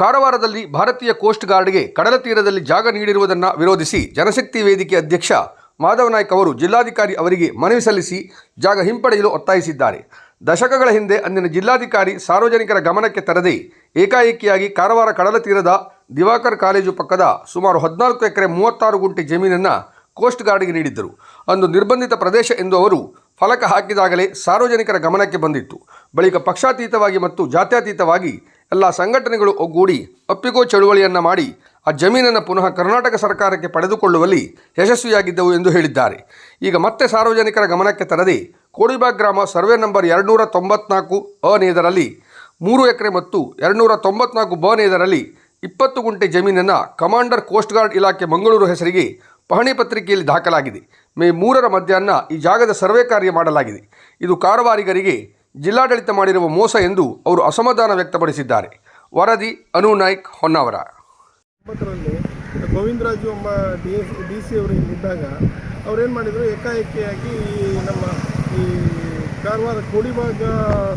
ಕಾರವಾರದಲ್ಲಿ ಭಾರತೀಯ ಕೋಸ್ಟ್ ಗಾರ್ಡ್ಗೆ ಕಡಲ ತೀರದಲ್ಲಿ ಜಾಗ ನೀಡಿರುವುದನ್ನು ವಿರೋಧಿಸಿ ಜನಶಕ್ತಿ ವೇದಿಕೆ ಅಧ್ಯಕ್ಷ ಮಾಧವ ನಾಯ್ಕ ಅವರು ಜಿಲ್ಲಾಧಿಕಾರಿ ಅವರಿಗೆ ಮನವಿ ಸಲ್ಲಿಸಿ ಜಾಗ ಹಿಂಪಡೆಯಲು ಒತ್ತಾಯಿಸಿದ್ದಾರೆ. ದಶಕಗಳ ಹಿಂದೆ ಅಂದಿನ ಜಿಲ್ಲಾಧಿಕಾರಿ ಸಾರ್ವಜನಿಕರ ಗಮನಕ್ಕೆ ತರದೆ ಏಕಾಏಕಿಯಾಗಿ ಕಾರವಾರ ಕಡಲ ತೀರದ ದಿವಾಕರ್ ಕಾಲೇಜು ಪಕ್ಕದ ಸುಮಾರು 14 ಎಕರೆ 36 ಗುಂಟೆ ಜಮೀನನ್ನು ಕೋಸ್ಟ್ ಗಾರ್ಡ್ಗೆ ನೀಡಿದ್ದರು. ಅಂದು ನಿರ್ಬಂಧಿತ ಪ್ರದೇಶ ಎಂದು ಅವರು ಫಲಕ ಹಾಕಿದಾಗಲೇ ಸಾರ್ವಜನಿಕರ ಗಮನಕ್ಕೆ ಬಂದಿತ್ತು. ಬಳಿಕ ಪಕ್ಷಾತೀತವಾಗಿ ಮತ್ತು ಜಾತ್ಯತೀತವಾಗಿ ಎಲ್ಲ ಸಂಘಟನೆಗಳು ಒಗ್ಗೂಡಿ ಒಪ್ಪಿಕೋ ಚಳುವಳಿಯನ್ನು ಮಾಡಿ ಆ ಜಮೀನನ್ನು ಪುನಃ ಕರ್ನಾಟಕ ಸರ್ಕಾರಕ್ಕೆ ಪಡೆದುಕೊಳ್ಳುವಲ್ಲಿ ಯಶಸ್ವಿಯಾಗಿದ್ದವು ಎಂದು ಹೇಳಿದ್ದಾರೆ. ಈಗ ಮತ್ತೆ ಸಾರ್ವಜನಿಕರ ಗಮನಕ್ಕೆ ತರದೆ ಕೋಡಿಬಾಗ್ ಗ್ರಾಮ ಸರ್ವೆ ನಂಬರ್ 294 ಅ ನೇದರಲ್ಲಿ 3 ಎಕರೆ ಮತ್ತು 294 ಬ ನೇದರಲ್ಲಿ 20 ಗುಂಟೆ ಜಮೀನನ್ನು ಕಮಾಂಡರ್ ಕೋಸ್ಟ್ ಗಾರ್ಡ್ ಇಲಾಖೆ ಮಂಗಳೂರು ಹೆಸರಿಗೆ ಪಹಣಿ ಪತ್ರಿಕೆಯಲ್ಲಿ ದಾಖಲಾಗಿದೆ. ಮೇ 3ರ ಮಧ್ಯಾಹ್ನ ಈ ಜಾಗದ ಸರ್ವೆ ಕಾರ್ಯ ಮಾಡಲಾಗಿದೆ. ಇದು ಕಾರವಾರಿಗರಿಗೆ ಜಿಲ್ಲಾಡಳಿತ ಮಾಡಿರುವ ಮೋಸ ಎಂದು ಅವರು ಅಸಮಾಧಾನ ವ್ಯಕ್ತಪಡಿಸಿದ್ದಾರೆ. ವರದಿ ಅನು ನಾಯ್ಕ್, ಹೊನ್ನಾವರ. ಗೋವಿಂದರಾಜು ಎಂಬ ಡಿ ಸಿ ಅವರು ಇಲ್ಲಿದ್ದಾಗ ಅವ್ರೇನು ಮಾಡಿದರು, ಏಕಾಏಕಿಯಾಗಿ ನಮ್ಮ ಈ ಕಾರವಾರ ಕೋಡಿಬಾಗ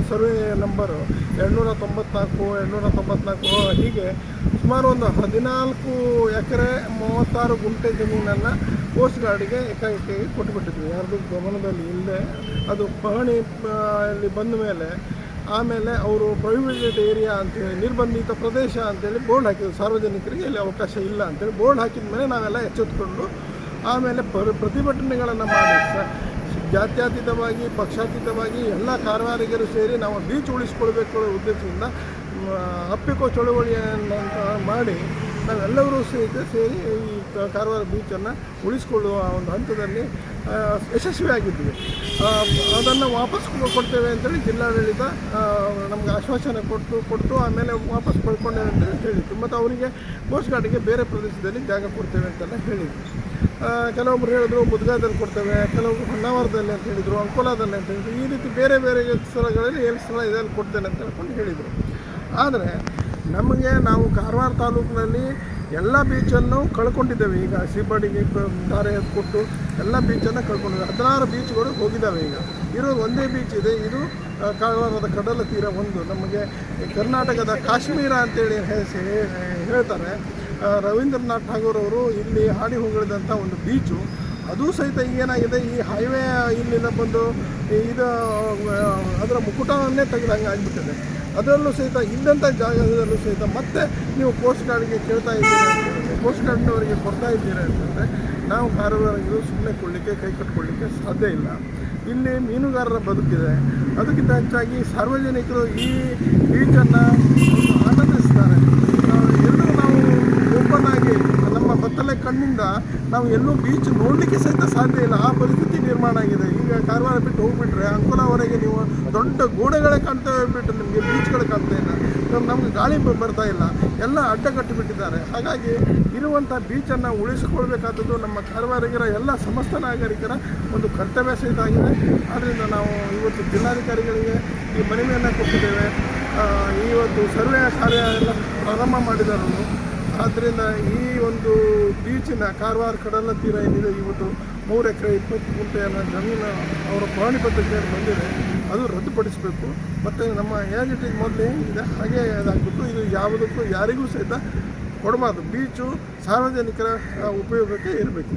ಸರ್ವೆ ನಂಬರು 294 ಹೀಗೆ ಸುಮಾರು ಒಂದು 14 ಎಕರೆ 36 ಗುಂಟೆ ಜಮೀನನ್ನು ಕೋಸ್ಟ್ ಗಾರ್ಡ್ಗೆ ಏಕಾಏಕಿಯಾಗಿ ಕೊಟ್ಟುಬಿಟ್ಟಿದ್ವಿ. ಯಾರ್ದು ಗಮನದಲ್ಲಿ ಇಲ್ಲದೆ ಅದು ಪಹಣಿ ಅಲ್ಲಿ ಬಂದ ಮೇಲೆ ಆಮೇಲೆ ಅವರು ಪ್ರೊಹಿಬಿಟೆಡ್ ಏರಿಯಾ ಅಂತೇಳಿ, ನಿರ್ಬಂಧಿತ ಪ್ರದೇಶ ಅಂತೇಳಿ ಬೋರ್ಡ್ ಹಾಕಿದ್ರು. ಸಾರ್ವಜನಿಕರಿಗೆ ಇಲ್ಲಿ ಅವಕಾಶ ಇಲ್ಲ ಅಂತೇಳಿ ಬೋರ್ಡ್ ಹಾಕಿದ ಮೇಲೆ ನಾವೆಲ್ಲ ಎಚ್ಚೆತ್ತುಕೊಂಡು ಆಮೇಲೆ ಪ್ರತಿಭಟನೆಗಳನ್ನು ಮಾಡಿ ಜಾತ್ಯತೀತವಾಗಿ ಪಕ್ಷಾತೀತವಾಗಿ ಎಲ್ಲ ಕಾರವಾರಿಗರು ಸೇರಿ ನಾವು ಬೀಚ್ ಉಳಿಸ್ಕೊಳ್ಬೇಕು ಉದ್ದೇಶದಿಂದ ಒಪ್ಪಿಕೋ ಚಳುವಳಿಯನ್ನು ಮಾಡಿ ನಾವೆಲ್ಲರೂ ಸೇರಿ ಈ ಕಾರವಾರ ಬೀಚನ್ನು ಉಳಿಸ್ಕೊಳ್ಳುವ ಒಂದು ಹಂತದಲ್ಲಿ ಯಶಸ್ವಿಯಾಗಿದ್ವಿ. ಅದನ್ನು ವಾಪಸ್ ಕೊಡ್ತೇವೆ ಅಂತೇಳಿ ಜಿಲ್ಲಾಡಳಿತ ನಮಗೆ ಆಶ್ವಾಸನೆ ಕೊಟ್ಟು ಆಮೇಲೆ ವಾಪಸ್ ಪಡ್ಕೊಂಡೇವೆ ಅಂತೇಳಿ ಹೇಳಿತ್ತು. ಮತ್ತು ಅವರಿಗೆ ಕೋಸ್ಟ್ ಗಾರ್ಡ್ಗೆ ಬೇರೆ ಪ್ರದೇಶದಲ್ಲಿ ಜಾಗ ಕೊಡ್ತೇವೆ ಅಂತೆಲ್ಲ ಹೇಳಿದ್ವಿ. ಕೆಲವೊಬ್ರು ಹೇಳಿದ್ರು ಮುದ್ಗಾದಲ್ಲಿ ಕೊಡ್ತೇವೆ, ಕೆಲವೊಬ್ರು ಹೊನ್ನಾವರದಲ್ಲಿ ಅಂತ ಹೇಳಿದರು, ಅಂಕೋಲಾದಲ್ಲಿ ಅಂತ ಹೇಳಿದ್ರು. ಈ ರೀತಿ ಬೇರೆ ಬೇರೆ ಸ್ಥಳಗಳಲ್ಲಿ 7 ಸ್ಥಳ ಇದರಲ್ಲಿ ಕೊಡ್ತೇನೆ ಅಂತ ಹೇಳ್ಕೊಂಡು ಹೇಳಿದರು. ಆದರೆ ನಾವು ಕಾರವಾರ ತಾಲೂಕಿನಲ್ಲಿ ಎಲ್ಲ ಬೀಚನ್ನು ಕಳ್ಕೊಂಡಿದ್ದೇವೆ. ಈಗ ಸಿಬ್ಬಡಿಗೆ ತಾರೆ ಕೊಟ್ಟು ಎಲ್ಲ ಬೀಚನ್ನು ಕಳ್ಕೊಂಡಿದ್ದೇವೆ. 16 ಬೀಚ್ಗಳು ಹೋಗಿದ್ದಾವೆ. ಈಗ ಇರೋದು ಒಂದೇ ಬೀಚ್ ಇದೆ, ಇದು ಕಾರವಾರದ ಕಡಲ ತೀರ. ಒಂದು ನಮಗೆ ಕರ್ನಾಟಕದ ಕಾಶ್ಮೀರ ಅಂತೇಳಿ ಹೇಳ್ತಾರೆ. ರವೀಂದ್ರನಾಥ್ ಠಾಗೂರ್ ಅವರು ಇಲ್ಲಿ ಹಾಡಿ ಹೊಗಳಿದಂಥ ಒಂದು ಬೀಚು. ಅದು ಸಹಿತ ಏನಾಗಿದೆ, ಈ ಹೈವೇ ಇಲ್ಲಿಂದ ಬಂದು ಇದು ಅದರ ಮುಕುಟವನ್ನೇ ತೆಗೆದಂಗೆ ಆಗಿಬಿಟ್ಟಿದೆ. ಅದರಲ್ಲೂ ಸಹಿತ ಇದ್ದಂಥ ಜಾಗದಲ್ಲೂ ಸಹಿತ ಮತ್ತೆ ನೀವು ಕೋಸ್ಟ್ ಗಾರ್ಡ್ಗೆ ಕೇಳ್ತಾ ಇದ್ದೀರಿ, ಕೋಸ್ಟ್ ಗಾರ್ಡ್ನವರಿಗೆ ಕೊಡ್ತಾ ಇದ್ದೀರಿ ಅಂತಂದರೆ ನಾವು ಕಾರವಾರಿಗರು ಸುಮ್ಮನೆ ಕೊಡಲಿಕ್ಕೆ, ಕೈ ಕಟ್ಕೊಳ್ಳಿಕ್ಕೆ ಸಾಧ್ಯ ಇಲ್ಲ. ಇಲ್ಲಿ ಮೀನುಗಾರರ ಬದುಕಿದೆ. ಅದಕ್ಕಿಂತ ಹೆಚ್ಚಾಗಿ ಸಾರ್ವಜನಿಕರು ಈ ಬೀಚನ್ನು ಆನಂದಿಸ್ತಾರೆ. ಎಲ್ಲರೂ ನಾವು ಓಪನ್ ಆಗಿ ನಮ್ಮ ಬತ್ತಲೆ ಕಣ್ಣಿಂದ ನಾವು ಎಲ್ಲೂ ಬೀಚ್ ನೋಡಲಿಕ್ಕೆ ಸಹಿತ ಸಾಧ್ಯ ಇಲ್ಲ. ಆ ಪರಿಸ್ಥಿತಿ ನಿರ್ಮಾಣ ಆಗಿದೆ. ಈಗ ಕಾರವಾರ ಬಿಟ್ಟು ಹೋಗ್ಬಿಟ್ರೆ ಅಂಕೋಲಾವರೆಗೆ ನೀವು ದೊಡ್ಡ ಗೋಡೆಗಳೇ ಕಾಣ್ತೇವೆ, ಬಿಟ್ಟು ನಿಮಗೆ ಬೀಚ್ಗಳು ಕಾಣ್ತಾ ಇಲ್ಲ. ನಮಗೆ ಗಾಳಿ ಬರ್ತಾ ಇಲ್ಲ, ಎಲ್ಲ ಅಡ್ಡ ಕಟ್ಟಿಬಿಟ್ಟಿದ್ದಾರೆ. ಹಾಗಾಗಿ ಇರುವಂಥ ಬೀಚನ್ನು ಉಳಿಸಿಕೊಳ್ಬೇಕಾದದ್ದು ನಮ್ಮ ಕಾರವಾರಿಗರ ಎಲ್ಲ ಸಮಸ್ತ ನಾಗರಿಕರ ಒಂದು ಕರ್ತವ್ಯ ಸಹಿತ ಆಗಿದೆ. ಆದ್ದರಿಂದ ನಾವು ಇವತ್ತು ಜಿಲ್ಲಾಧಿಕಾರಿಗಳಿಗೆ ಈ ಮನವಿಯನ್ನು ಕೊಟ್ಟಿದ್ದೇವೆ. ಇವತ್ತು ಸರ್ವೆ ಕಾರ್ಯ ಎಲ್ಲ ಪ್ರಾರಂಭ ಮಾಡಿದರು. ಆದ್ದರಿಂದ ಈ ಒಂದು ಬೀಚಿನ ಕಾರವಾರ ಕಡಲ ತೀರ ಏನಿದೆ, ಇವತ್ತು 3 ಎಕರೆ 20 ಗುಂಟೆಯನ್ನು ಜಮೀನು ಅವರ ಪಹಣಿ ಪತ್ರಿಕೆಯಲ್ಲಿ ಬಂದಿದೆ. ಅದು ರದ್ದುಪಡಿಸಬೇಕು. ಮತ್ತು ನಮ್ಮ ಏಜೆಂಟ್ ಮೊದಲು ಏನಿದೆ ಹಾಗೆ ಅದಾಗಬೇಕು. ಇದು ಯಾವುದಕ್ಕೂ ಯಾರಿಗೂ ಸಹಿತ ಕೊಡಬಾರ್ದು. ಬೀಚು ಸಾರ್ವಜನಿಕರ ಉಪಯೋಗಕ್ಕೆ ಇರಬೇಕು.